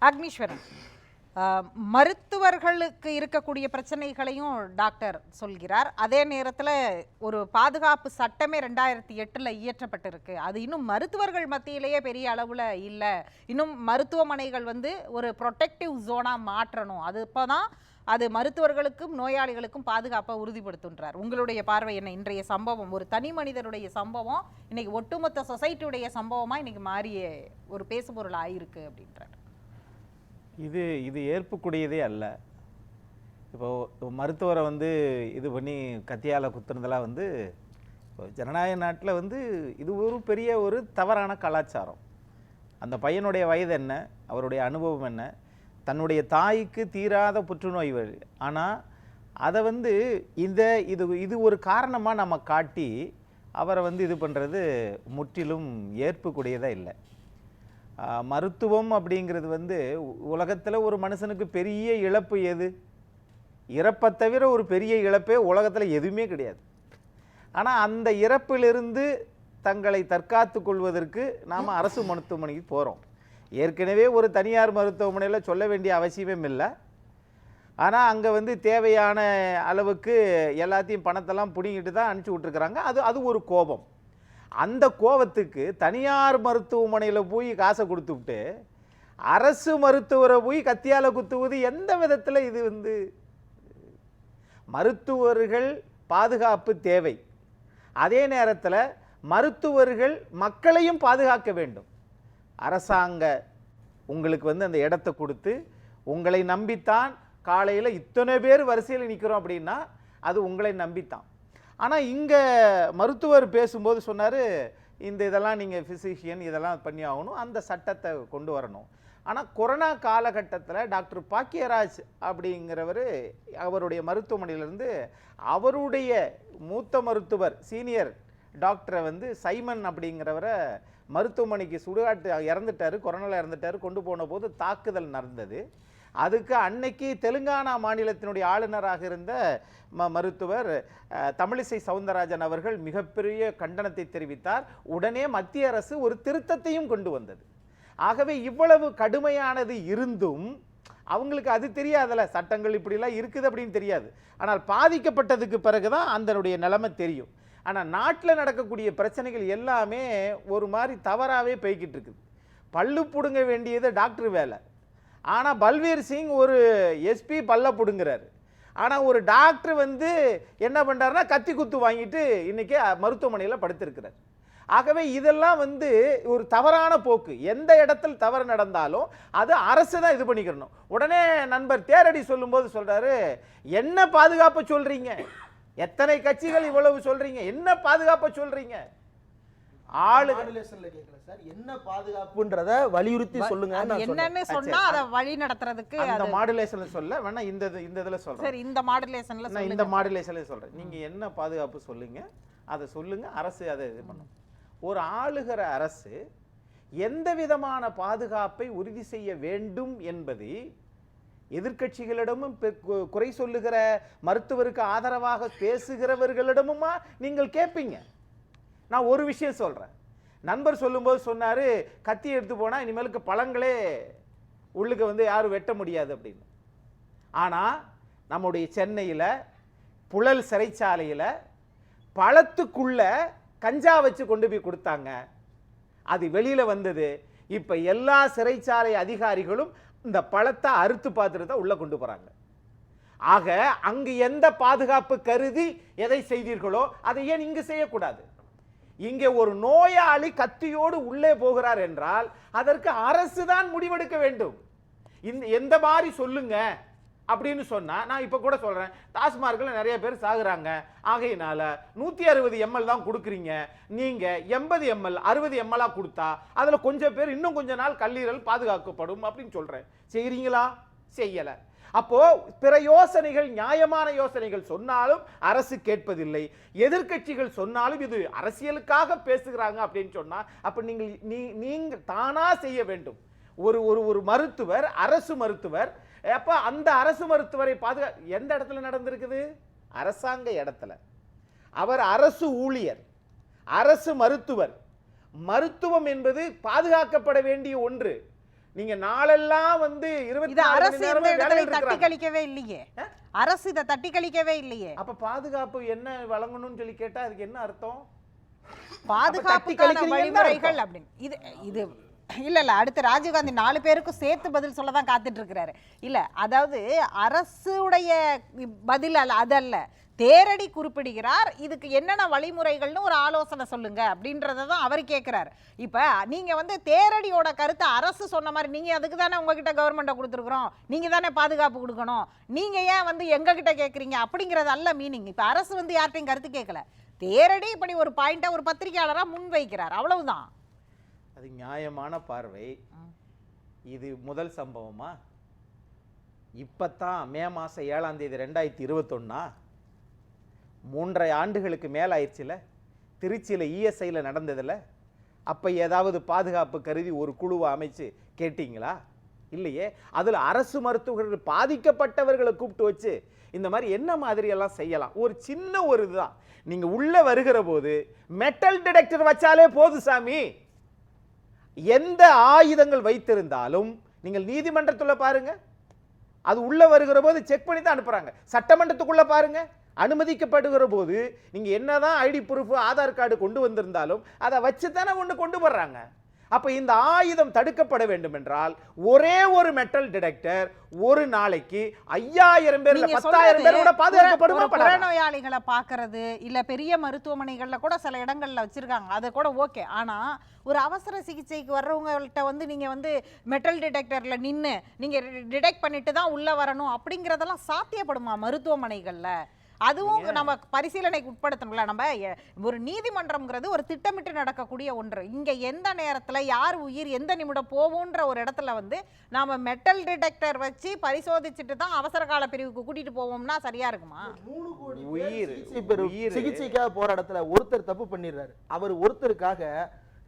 அக்னீஸ்வரன், மருத்துவர்களுக்கு இருக்கக்கூடிய பிரச்சனைகளையும் டாக்டர் சொல்கிறார். அதே நேரத்தில் ஒரு பாதுகாப்பு சட்டமே 2008 இயற்றப்பட்டிருக்கு. அது இன்னும் மருத்துவர்கள் மத்தியிலேயே பெரிய அளவில் இல்லை. இன்னும் மருத்துவமனைகள் ஒரு ப்ரொடெக்டிவ் ஜோனாக மாற்றணும். அது இப்போதான் அது மருத்துவர்களுக்கும் நோயாளிகளுக்கும் பாதுகாப்பை உறுதிப்படுத்துன்றார். உங்களுடைய பார்வை என்ன? இன்றைய சம்பவம் ஒரு தனி மனிதருடைய சம்பவம் இன்னைக்கு ஒட்டுமொத்த சொசைட்டியுடைய சம்பவமாக இன்னைக்கு மாறிய ஒரு பேசுபொருள் ஆயிருக்கு அப்படின்றார். இது ஏற்புக்கூடியதே அல்ல. இப்போ மருத்துவரை இது பண்ணி கத்தியால் குத்துனதெல்லாம் இப்போ ஜனநாயக நாட்டில் இது ஒரு பெரிய ஒரு தவறான கலாச்சாரம். அந்த பையனுடைய வயது என்ன, அவருடைய அனுபவம் என்ன, தன்னுடைய தாய்க்கு தீராத புற்றுநோய் வழி, ஆனால் அதை இது ஒரு காரணமாக நம்ம காட்டி அவரை இது பண்ணுறது முற்றிலும் ஏற்புக்கூடியதாக இல்லை. மருத்துவம் அப்படிங்கிறது உலகத்தில் ஒரு மனுஷனுக்கு பெரிய இழப்பு எது? இறப்பை தவிர ஒரு பெரிய இழப்பே உலகத்தில் எதுவுமே கிடையாது. ஆனால் அந்த இறப்பிலிருந்து தங்களை தற்காத்து கொள்வதற்கு நாம் அரசு மருத்துவமனைக்கு போகிறோம். ஏற்கனவே ஒரு தனியார் மருத்துவமனையில் சொல்ல வேண்டிய அவசியமும் இல்லை. ஆனால் அங்கே தேவையான அளவுக்கு எல்லாத்தையும் பணத்தெல்லாம் பிடிங்கிட்டு தான் அனுப்பிச்சி விட்ருக்குறாங்க. அது ஒரு கோபம். அந்த கோபத்துக்கு தனியார் மருத்துவமனையில் போய் காசை கொடுத்துவிட்டு அரசு மருத்துவரை போய் கத்தியால் குத்துவது எந்த விதத்தில் இது மருத்துவர்கள் பாதுகாப்பு தேவை. அதே நேரத்தில் மருத்துவர்கள் மக்களையும் பாதுகாக்க வேண்டும். அரசாங்க உங்களுக்கு அந்த இடத்தை கொடுத்து உங்களை நம்பித்தான் காலையில் இத்தனை பேர் வரிசையில் நிற்கிறோம் அப்படின்னா அது உங்களை நம்பித்தான். ஆனால் இங்கே மருத்துவர் பேசும்போது சொன்னார், இதெல்லாம் நீங்கள் ஃபிசிஷியன் இதெல்லாம் பண்ணி ஆகணும், அந்த சட்டத்தை கொண்டு வரணும். ஆனால் கொரோனா காலகட்டத்தில் டாக்டர் பாக்கியராஜ் அப்படிங்கிறவர் அவருடைய மருத்துவமனையிலேருந்து அவருடைய மூத்த மருத்துவர் சீனியர் டாக்டரை சைமன் அப்படிங்கிறவரை மருத்துவமனைக்கு சுடுகாட்டு இறந்துட்டார், கொரோனாவில் இறந்துட்டார், கொண்டு போன போது தாக்குதல் நடந்தது. அதுக்கு அன்னைக்கு தெலுங்கானா மாநிலத்தினுடைய ஆளுநராக இருந்த மருத்துவர் தமிழிசை சவுந்தரராஜன் அவர்கள் மிகப்பெரிய கண்டனத்தை தெரிவித்தார். உடனே மத்திய அரசு ஒரு திருத்தத்தையும் கொண்டு வந்தது. ஆகவே இவ்வளவு கடுமையானது இருந்தும் அவங்களுக்கு அது தெரியாதல்ல, சட்டங்கள் இப்படிலாம் இருக்குது அப்படின்னு தெரியாது. ஆனால் பாதிக்கப்பட்டதுக்கு பிறகுதான் அதனுடைய நிலைமை தெரியும். ஆனால் நாட்டில் நடக்கக்கூடிய பிரச்சனைகள் எல்லாமே ஒரு மாதிரி தவறாகவே போய்கிட்டு இருக்குது. பல்லு பிடுங்க வேண்டியது டாக்டர் வேலை, ஆனால் பல்வீர் சிங் ஒரு எஸ்பி பல்ல பிடுங்குறாரு. ஆனால் ஒரு டாக்டர் என்ன பண்ணுறாருன்னா கத்தி குத்து வாங்கிட்டு இன்றைக்கி மருத்துவமனையில் படுத்திருக்கிறார். ஆகவே இதெல்லாம் ஒரு தவறான போக்கு. எந்த இடத்தில் தவறு நடந்தாலும் அது அரசு தான் இது பண்ணிக்கிறணும். உடனே நண்பர் தேரடி சொல்லும்போது சொல்கிறாரு, என்ன பாதுகாப்பு சொல்கிறீங்க? எத்தனை கட்சிகள் இவ்வளவு சொல்கிறீங்க, என்ன பாதுகாப்பை சொல்கிறீங்க? என்ன பாதுகாப்புன்றத வலியுறுத்தி சொல்லுங்க. என்னன்னு சொன்னா அத வழி நடத்துறதுக்கு அந்த மாடுலேஷன்ல சொல்ல வேணா, இந்த இதுல சொல்றேன். சரி, இந்த மாடுலேஷன்ல நான் இந்த மாடுலேஷன்ல சொல்றேன். நீங்க என்ன பாதுகாப்பு சொல்லுங்க, அதை சொல்லுங்க, அரசு அதை இது பண்ணும். ஒரு ஆளுகிற அரசு எந்த விதமான பாதுகாப்பை உறுதி செய்ய வேண்டும் என்பதை எதிர்க்கட்சிகளிடமும் குறை சொல்லுகிற மருத்துவருக்கு ஆதரவாக பேசுகிறவர்களிடமுமா நீங்கள் கேட்பீங்க. நான் ஒரு விஷயம் சொல்கிறேன். நண்பர் சொல்லும்போது சொன்னார், கத்தி எடுத்து போனால் இனிமேலுக்கு பழங்களே உள்ளுக்கு யாரும் வெட்ட முடியாது அப்படின்னு. ஆனால் நம்முடைய சென்னையில் புழல் சிறைச்சாலையில் பழத்துக்குள்ள கஞ்சா வச்சு கொண்டு போய் கொடுத்தாங்க. அது வெளியில் வந்தது. இப்போ எல்லா சிறைச்சாலை அதிகாரிகளும் இந்த பழத்தை அறுத்து பார்த்துட்டு தான் உள்ளே கொண்டு போகிறாங்க. ஆக அங்கு எந்த பாதுகாப்பு கருதி எதை செய்தீர்களோ அதை ஏன் இங்கு செய்யக்கூடாது? இங்கே ஒரு நோயாளி கத்தியோடு உள்ளே போகிறார் என்றால் அதற்கு அரசு தான் முடிவெடுக்க வேண்டும். எந்த மாதிரி சொல்லுங்க அப்படின்னு சொன்னா, நான் இப்ப கூட சொல்றேன், டாஸ்மார்க்ல நிறைய பேர் சாகுறாங்க. ஆகையினால 160 ml தான் கொடுக்குறீங்க, நீங்க 80 ml 60 ml கொடுத்தா அதுல கொஞ்சம் பேர் இன்னும் கொஞ்ச நாள் கல்லீரல் பாதுகாக்கப்படும் அப்படின்னு சொல்றேன். செய்றீங்களா? செய்யல. அப்போ பிற யோசனைகள், நியாயமான யோசனைகள் சொன்னாலும் அரசு கேட்பதில்லை. எதிர்க்கட்சிகள் சொன்னாலும் இது அரசியலுக்காக பேசுகிறாங்க அப்படின்னு சொன்னா அப்ப நீங்க தானா செய்ய வேண்டும். ஒரு மருத்துவர், அரசு மருத்துவர், அப்ப அந்த அரசு மருத்துவரை எந்த இடத்துல நடந்திருக்குது? அரசாங்க இடத்துல. அவர் அரசு ஊழியர், அரசு மருத்துவர். மருத்துவம் என்பது பாதுகாக்கப்பட வேண்டிய ஒன்று. நீங்க நாளெல்லாம் வந்து இது அரசு எந்த இடத்துலயும் தட்டி கழிக்கவே இல்லையே, அரசு இதை தட்டி கழிக்கவே இல்லையே. அப்ப பாதுகாப்பு என்ன வழங்கணும்னு சொல்லி கேட்டா அதுக்கு என்ன அர்த்தம்? பாதுகாப்புக்கான வழிமுறைகள் அப்படின்னு இது இது இல்ல அடுத்து ராஜீவ்காந்தி 4 பேருக்கும் சேர்த்து பதில் சொல்ல தான் காத்துட்டு இருக்கிறாரு. இல்ல அதாவது அரசுடைய பதில் அல்ல, அதல்ல, தேரடி குறிப்பிடுகிறார். இதுக்கு என்னென்ன வழிமுறைகள்னு ஒரு ஆலோசனை சொல்லுங்க அப்படின்றத தான் அவர் கேட்கிறார். இப்ப நீங்க வந்து தேரடியோட கருத்தை அரசு சொன்ன மாதிரி, நீங்க அதுக்கு தானே உங்ககிட்ட கவர்மெண்ட்டை கொடுத்துருக்குறோம், நீங்க தானே பாதுகாப்பு கொடுக்கணும், நீங்க ஏன் வந்து எங்க கிட்ட கேட்குறீங்க அப்படிங்கிறது அல்ல மீனிங். இப்ப அரசு வந்து யார்ட்டையும் கருத்து கேட்கல, தேரடி இப்படி ஒரு பாயிண்டா ஒரு பத்திரிகையாளரா முன் வைக்கிறார், அவ்வளவுதான். அது நியாயமான பார்வை. இது முதல் சம்பவமா? இப்பத்தான் மே மாசம் 7ஆம் தேதி 2021 3.5 ஆண்டுகளுக்கு மேல ஆயிடுச்சுல. திருச்சியில இஎஸ்ஐல நடந்ததுல அப்ப ஏதாவது பாதுகாப்பு கருதி ஒரு குழுவை அமைச்சு கேட்டீங்களா? இல்லையே. அதுல அரசு மருத்துவர்கள் பாதிக்கப்பட்டவர்களை கூப்பிட்டு வச்சு இந்த மாதிரி என்ன மாதிரி எல்லாம் செய்யலாம். ஒரு சின்ன ஒரு இதுதான், நீங்க உள்ள வருகிற போது மெட்டல் டிடெக்டர் வச்சாலே போதும் சாமி. எந்த ஆயுதங்கள் வைத்திருந்தாலும் நீங்கள் நீதிமன்றத்துல பாருங்க, அது உள்ள வருகிற போது செக் பண்ணி தான் அனுப்புறாங்க. சட்டமன்றத்துக்குள்ள பாருங்க, அனுமதிக்கப்படுகிற போது நீங்க என்னதான் ஐடி ப்ரூஃப் ஆதார் கார்டு கொண்டு வந்திருந்தாலும் அதை வச்சு தானே கொண்டு வர்றாங்க. அப்ப இந்த ஆயுதம் தடுக்கப்பட வேண்டும் என்றால் ஒரே ஒரு மெட்டல் டிடெக்டர் ஒரு நாளைக்கு 5000 பேர் 10,000 பேரோட பாதுகாக்கப்படுமா? புறநோயாளிகளை பாக்குறது இல்ல பெரிய மருத்துவமனைகள்ல கூட சில இடங்கள்ல வச்சிருக்காங்க, அது கூட ஓகே. ஆனா ஒரு அவசர சிகிச்சைக்கு வர்றவங்கள்ட்ட வந்து நீங்க வந்து மெட்டல் டிடெக்டர்ல நின்னு நீங்க டிடெக்ட் பண்ணிட்டு தான் உள்ள வரணும் அப்படிங்கறதெல்லாம் சாத்தியப்படுமா மருத்துவமனைகள்ல? அதுவும் நம்ம பரிசீலனைக்கு உட்படுத்தணும்ல. நம்ம ஒரு நீதிமன்றம்ங்கிறது ஒரு திட்டமிட்டு நடக்கக்கூடிய ஒன்று. இங்க எந்த நேரத்துல யார் உயிர் எந்த நிமிடம் போகும்ன்ற ஒரு இடத்துல வந்து நாம மெட்டல் டிடெக்டர் வச்சு பரிசோதிச்சுட்டு தான் அவசர கால பிரிவுக்கு கூட்டிட்டு போவோம்னா சரியா இருக்குமா? 3 கோடி உயிர் சிகிச்சைக்காக போற இடத்துல ஒருத்தர் தப்பு பண்ணிடுறாரு. அவர் ஒருத்தருக்காக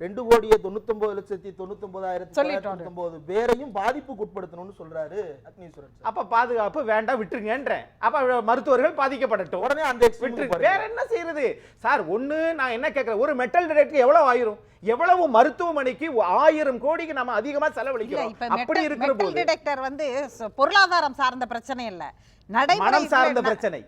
2,99,99,999 பேரையும் பாதிப்புக்கு உட்படுத்தணும்னு சொல்றாரு அக்னீஸ்வரன். அப்ப பாதுகாப்பு வேண்டாம் விட்டுருங்கன்றேன். அப்ப மருத்துவர்கள் பாதிக்கப்படட்டும், உடனே அந்த வேற என்ன செய்யறது சார்? ஒண்ணு நான் என்ன கேட்கிறேன், ஒரு மெட்டல் டிடெக்டர் எவ்வளவு ஆயிரும்? எவ்வளவு மருத்துவமனைக்கு 1000 கோடிக்கு நம்ம அதிகமா செலவழிக்கிறோம். அப்படி இருக்கிற போது டிடெக்டர் வந்து பொருளாதாரம் சார்ந்த பிரச்சனை இல்ல, நடைமுறை சார்ந்த பிரச்சனை.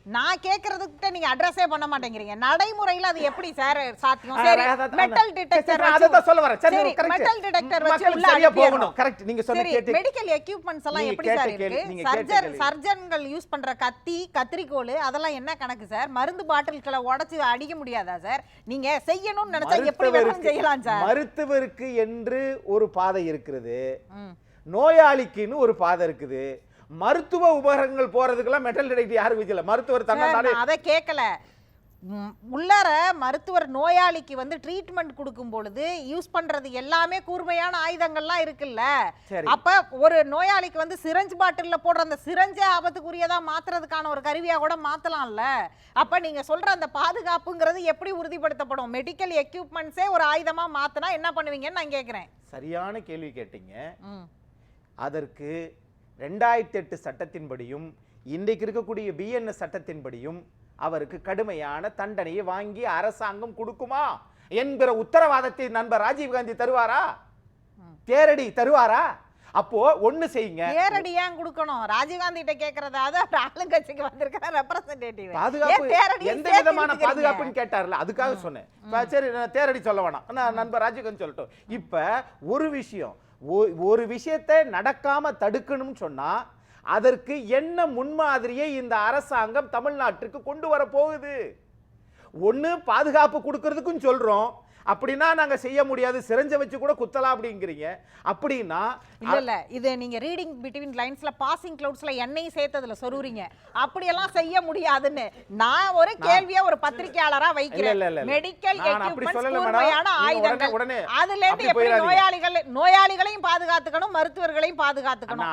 நான் கேக்குறதுக்கு நீங்க அட்ரஸே பண்ண மாட்டேங்கிறீங்க. நடைமுறையில அது எப்படி சார் சாத்தியம்? சரி மெட்டல் டிடெக்டர் அத சொல்ல வரேன். சரி கரெக்ட், மெட்டல் டிடெக்டர் வச்சு உள்ள சரியா போகணும். கரெக்ட், நீங்க சொன்ன கேட்டு மெடிக்கல் எக்யூப்மென்ட்ஸ் எல்லாம் எப்படி சார் இருக்கு? சர்ஜன்கள் யூஸ் பண்ற கத்தி கத்திரிக்கோல் அதெல்லாம் என்ன கணக்கு சார்? மருந்து பாட்டில்களை உடைச்சு அடிக்க முடியாதா சார்? நீங்க செய்யணும்னு நினைச்சா எப்படி வேணாலும் செய்யலாம் சார். மருத்துவருக்கு என்று ஒரு பாதை இருக்கிறது, நோயாளிக்குன்னு ஒரு பாதை இருக்குது. மருத்துவ உபகரணங்கள் போறதுக்கெல்லாம் மெட்டல் டிடெக்டர் யாரும் வைக்கல. மருத்துவர் தன்னாலே அதை கேட்கல. உள்ளார மருத்துவர் நோயாளிக்கு வந்து ட்ரீட்மெண்ட் கொடுக்கும் பொழுது யூஸ் பண்றது எல்லாமே கூர்மையான ஆயுதங்கள்லாம் இருக்குல்ல. அப்ப ஒரு நோயாளிக்கு வந்து சிரஞ்ச் பாட்டில்ல போடுற அந்த சிரஞ்சை ஆபத்துக்குரியதா மாத்துறதுக்கான ஒரு கருவியா கூட மாத்தலாம்ல. அப்ப நீங்க சொல்ற அந்த பாதுகாப்புங்கிறது எப்படி உறுதிப்படுத்தப்படும்? மெடிக்கல் எக்யூப்மெண்ட்ஸே ஒரு ஆயுதமா மாத்தினா என்ன பண்ணுவீங்கன்னு நான் கேட்கிறேன். சரியான கேள்வி கேட்டீங்க. அதற்கு 2008 சட்டத்தின்படியும் இன்றைக்கு இருக்கக்கூடிய பிஎன்எஸ் சட்டத்தின்படியும் அவருக்கு கடுமையான தண்டனையை வாங்கி அரசாங்கம் கொடுக்குமா என்கிற உத்தரவாதத்தை நண்பர் ராஜீவ்காந்தி தருவாரா? தேரடி தருவாரா? அப்போ ஒண்ணு செய்யுங்க. தேரடி ஏன் கொடுக்கணும்? ராஜீவ்காந்தி கிட்ட கேக்குறதாவது ஆளுங்கட்சிக்கு வந்திருக்கிற ரெப்ரசன்டேட்டிவ் பாதுகாப்பு எந்த விதமான பாதுகாப்புன்னு கேட்டார்ல, அதுக்காக சொன்னேன். சரி தேரடி சொல்ல வேணாம், நண்பர் ராஜீவ்காந்தி சொல்லட்டும். இப்ப ஒரு விஷயத்தை நடக்காம தடுக்கணும்னு சொன்னா அதற்கு என்ன முன்மாதிரியை இந்த அரசாங்கம் தமிழ்நாட்டிற்கு கொண்டு வர போகுது? ஒண்ணு பாதுகாப்பு கொடுக்கிறதுக்கும் சொல்றோம், அப்படின்னா நாங்க செய்ய முடியாது, சிரஞ்ச வச்சு கூட குத்தலாம் அப்படிங்கிறீங்க. அப்படின்னா இல்ல இது நீங்க ரீடிங் பிட்வீன் லைன்ஸ்ல பாசிங் கிளவுட்ஸ்ல எண்ணெய் சேர்த்ததுல சொல்றீங்க. அப்படி எல்லாம் செய்ய முடியாதுன்னு நான் ஒரு கேள்வியா ஒரு பத்திரிகையாளரா வைக்கிறேன். மெடிக்கல் எக்யூப்மென்ட்ஸ் கூர்மையான ஆயுதங்கள், அதுல இருந்து எப்படி நோயாளிகளையும் பாதுகாத்துக்கணும் மருத்துவர்களையும் பாதுகாத்துக்கணும்.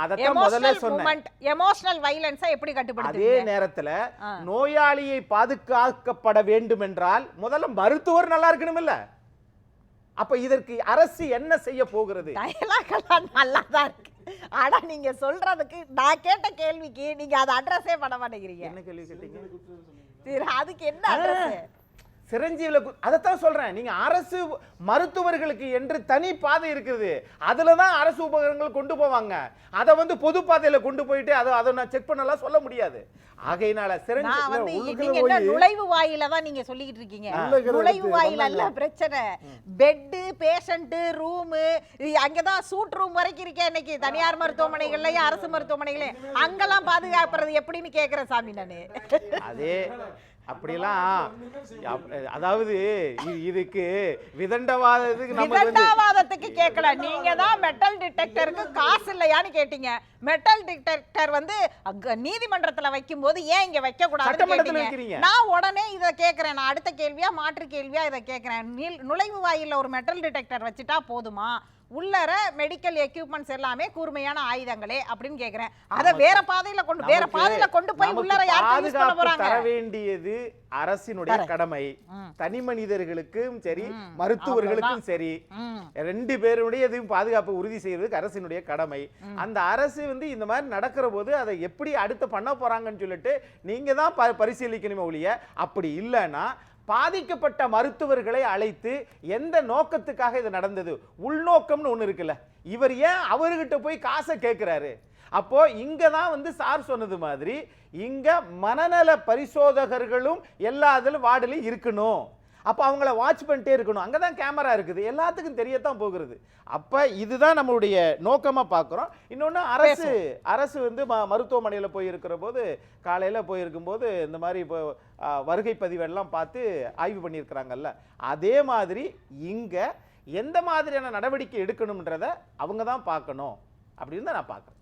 எமோஷனல் வயலன்ஸை எப்படி கட்டுப்படுத்துவீங்க? அதே நேரத்துல நோயாளியை பாதுகாக்கப்பட வேண்டும் என்றால் முதல்ல மருத்துவர் நல்லா இருக்கணும் இல்ல? அப்ப இதற்கு அரசு என்ன செய்ய போகிறது? நல்லாதான் இருக்கு. ஆனா நீங்க சொல்றதுக்கு நான் கேட்ட கேள்விக்கு நீங்க அதை அட்ரஸே பண்ண மாட்டேங்கிறீங்க. என்ன கேள்வி கேட்டீங்க? அதுக்கு என்ன அட்ரஸ்? சிரஞ்சீவில அதைத்தான் சொல்றேன். நீங்க அரசு மருத்துவர்களுக்கு என்று தனி பாதை இருக்குது, அதுலதான் அரசு உபகரணங்கள் கொண்டு போவாங்க. அதை வந்து பொது பாதையில கொண்டு போயிட்டு அதை நான் செக் பண்ணலாம் சொல்ல முடியாது. ஆகையினால நுழைவு வாயில தான் நீங்க சொல்லிக்கிட்டு இருக்கீங்க. நுழைவு வாயில அல்ல பிரச்சனை, பெட், பேஷண்ட் ரூம், அங்கதான் சூட் ரூம் வரைக்கும் இருக்கேன். இன்னைக்கு தனியார் மருத்துவமனைகள்லயும் அரசு மருத்துவமனைகளையும் அங்கெல்லாம் பாதுகாப்புறது எப்படின்னு கேக்குறேன் சாமி நானு. அதே அப்படிலாம் அதாவது இதுக்கு விதண்டாவாதத்துக்கு கேட்கல. நீங்க தான் மெட்டல் டிடெக்டருக்கு காசு இல்லையான்னு கேட்டீங்க. மெட்டல் டிடெக்டர் வந்து நீதிமன்றத்துல வைக்கும் போது ஏன் இங்க வைக்க கூடாதுன்னு நான் உடனே இதை கேட்கிறேன். நான் அடுத்த கேள்வியா மாற்று கேள்வியா இதை கேட்கிறேன். நுழைவு வாயில ஒரு மெட்டல் டிடெக்டர் வச்சுட்டா போதுமா? உள்ளர மெடிக்கல் எக்யூப்மெண்ட்ஸ் எல்லாமே கூர்மையான ஆயுதங்களே அப்படின்னு கேக்குறேன். அத வேற பாதையில கொண்டு போய் உள்ளர யார் யூஸ் பண்ண போறாங்க? தர வேண்டியது அரசினுடைய கடமை. தனி மனிதர்களுக்கும் சரி மருத்துவர்களுக்கும் சரி ரெண்டு பேருடைய பாதுகாப்பு உறுதி செய்யறதுக்கு அரசினுடைய கடமை. அந்த அரசு வந்து இந்த மாதிரி நடக்கிற போது அதை எப்படி அடுத்து பண்ண போறாங்கன்னு சொல்லிட்டு நீங்க தான் பரிசீலிக்கணுமே ஒழிய, அப்படி இல்லைன்னா பாதிக்கப்பட்ட மருத்துவர்களை அழைத்து எந்த நோக்கத்துக்காக இது நடந்தது, உள்நோக்கம்னு ஒண்ணு இருக்குல்ல, இவர் ஏன் அவர்கிட்ட போய் காசை கேட்கிறாரு? அப்போ இங்க தான் வந்து சார் சொன்னது மாதிரி இங்க மனநல பரிசோதகர்களும் எல்லா வார்டுலையும் இருக்கணும். அப்ப அவங்கள வாட்ச் பண்ணிட்டே இருக்கணும். அங்கதான் கேமரா இருக்குது, எல்லாத்துக்கும் தெரியத்தான் போகிறது. அப்ப இதுதான் நம்மளுடைய நோக்கமா பார்க்கிறோம். இன்னொன்னு அரசு வந்து மருத்துவமனையில போய் இருக்கிற போது, காலையில போயிருக்கும் போது இந்த மாதிரி இப்போ வருகை பதிவெல்லாம் பார்த்து ஆய்வு பண்ணியிருக்கிறாங்கல்ல, அதே மாதிரி இங்க எந்த மாதிரியான நடவடிக்கை எடுக்கணும்ன்றத அவங்க தான் பார்க்கணும் அப்படின்னு தான் நான் பார்க்கிறேன்.